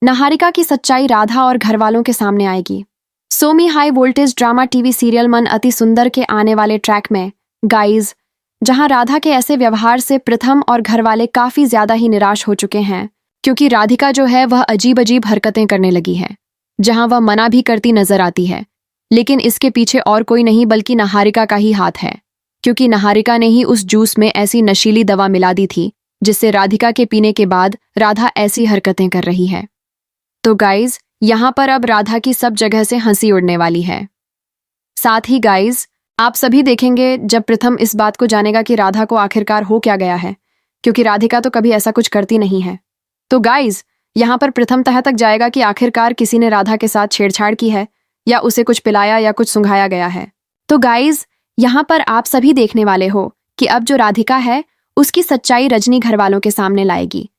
निहारिका की सच्चाई राधा और घरवालों के सामने आएगी। सोमी high voltage drama TV serial Mann Ati सुंदर के आने वाले ट्रैक में गाइज, जहां राधा के ऐसे व्यवहार से प्रथम और घरवाले काफी ज्यादा ही निराश हो चुके हैं, क्योंकि राधिका जो है वह अजीब अजीब हरकतें करने लगी है, जहां वह मना भी करती नजर आती है। लेकिन इसके पीछे और कोई नहीं बल्कि निहारिका का ही हाथ है, क्योंकि निहारिका ने ही उस जूस में ऐसी नशीली दवा मिला दी थी जिससे राधिका के पीने के बाद राधा ऐसी हरकतें कर रही है। तो गाइज, यहाँ पर अब राधा की सब जगह से हंसी उड़ने वाली है। साथ ही गाइज, आप सभी देखेंगे जब प्रथम इस बात को जानेगा कि राधा को आखिरकार हो क्या गया है, क्योंकि राधिका तो कभी ऐसा कुछ करती नहीं है। तो गाइज, यहाँ पर प्रथम तह तक जाएगा कि आखिरकार किसी ने राधा के साथ छेड़छाड़ की है, या उसे कुछ पिलाया या कुछ सुंघाया गया है। तो गाइज, यहाँ पर आप सभी देखने वाले हो कि अब जो राधिका है उसकी सच्चाई रजनी घरवालों के सामने लाएगी,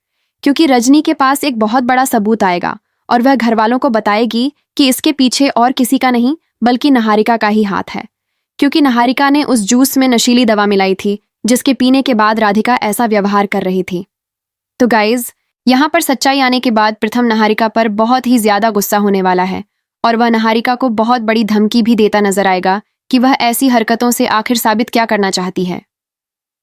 क्योंकि रजनी के पास एक बहुत बड़ा सबूत आएगा और वह घरवालों को बताएगी कि इसके पीछे और किसी का नहीं बल्कि निहारिका का ही हाथ है, क्योंकि निहारिका ने उस जूस में नशीली दवा मिलाई थी जिसके पीने के बाद राधिका ऐसा व्यवहार कर रही थी। तो गाइज, यहाँ पर सच्चाई आने के बाद प्रथम निहारिका पर बहुत ही ज्यादा गुस्सा होने वाला है और वह निहारिका को बहुत बड़ी धमकी भी देता नजर आएगा कि वह ऐसी हरकतों से आखिर साबित क्या करना चाहती है।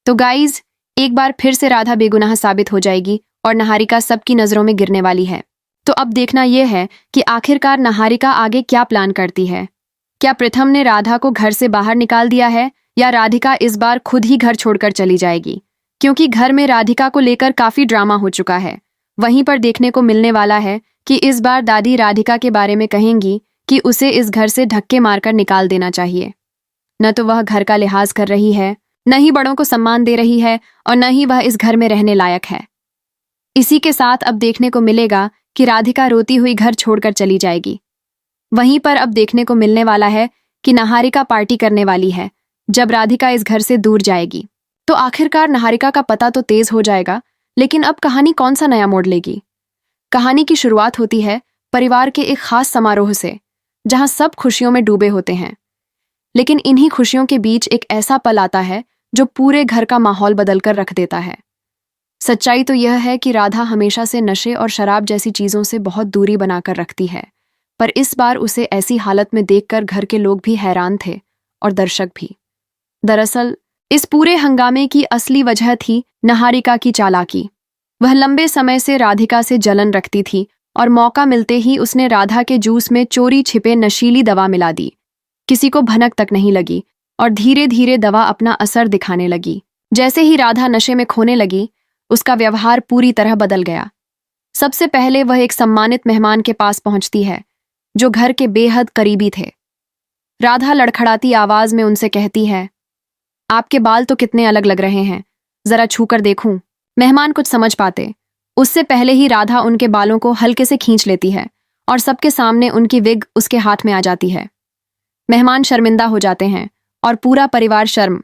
तो गाइज, एक बार फिर से राधा बेगुनाह साबित हो जाएगी और निहारिका सबकी नजरों में गिरने वाली है। तो अब देखना यह है कि आखिरकार निहारिका आगे क्या प्लान करती है। क्या प्रथम ने राधा को घर से बाहर निकाल दिया है, या राधिका इस बार खुद ही घर छोड़कर चली जाएगी, क्योंकि घर में राधिका को लेकर काफी ड्रामा हो चुका है। वहीं पर देखने को मिलने वाला है कि इस बार दादी राधिका के बारे में कहेंगी कि उसे इस घर से धक्के मारकर निकाल देना चाहिए। न तो वह घर का लिहाज कर रही है, न ही बड़ों को सम्मान दे रही है, और न ही वह इस घर में रहने लायक है। इसी के साथ अब देखने को मिलेगा कि राधिका रोती हुई घर छोड़कर चली जाएगी। वहीं पर अब देखने को मिलने वाला है कि निहारिका पार्टी करने वाली है जब राधिका इस घर से दूर जाएगी। तो आखिरकार निहारिका का पता तो तेज हो जाएगा, लेकिन अब कहानी कौन सा नया मोड़ लेगी। कहानी की शुरुआत होती है परिवार के एक खास समारोह से, जहां सब खुशियों में डूबे होते हैं। लेकिन इन्हीं खुशियों के बीच एक ऐसा पल आता है जो पूरे घर का माहौल बदलकर रख देता है। सच्चाई तो यह है कि राधा हमेशा से नशे और शराब जैसी चीजों से बहुत दूरी बनाकर रखती है, पर इस बार उसे ऐसी हालत में देखकर घर के लोग भी हैरान थे और दर्शक भी। दरअसल इस पूरे हंगामे की असली वजह थी निहारिका की चालाकी। वह लंबे समय से राधिका से जलन रखती थी और मौका मिलते ही उसने राधा के जूस में चोरी छिपे नशीली दवा मिला दी। किसी को भनक तक नहीं लगी और धीरे धीरे दवा अपना असर दिखाने लगी। जैसे ही राधा नशे में खोने लगी, उसका व्यवहार पूरी तरह बदल गया। सबसे पहले वह एक सम्मानित मेहमान के पास पहुंचती है जो घर के बेहद करीबी थे। राधा लड़खड़ाती आवाज में उनसे कहती है, आपके बाल तो कितने अलग लग रहे हैं, जरा छूकर देखूं। मेहमान कुछ समझ पाते उससे पहले ही राधा उनके बालों को हल्के से खींच लेती है और सबके सामने उनकी विग उसके हाथ में आ जाती है। मेहमान शर्मिंदा हो जाते हैं और पूरा परिवार शर्म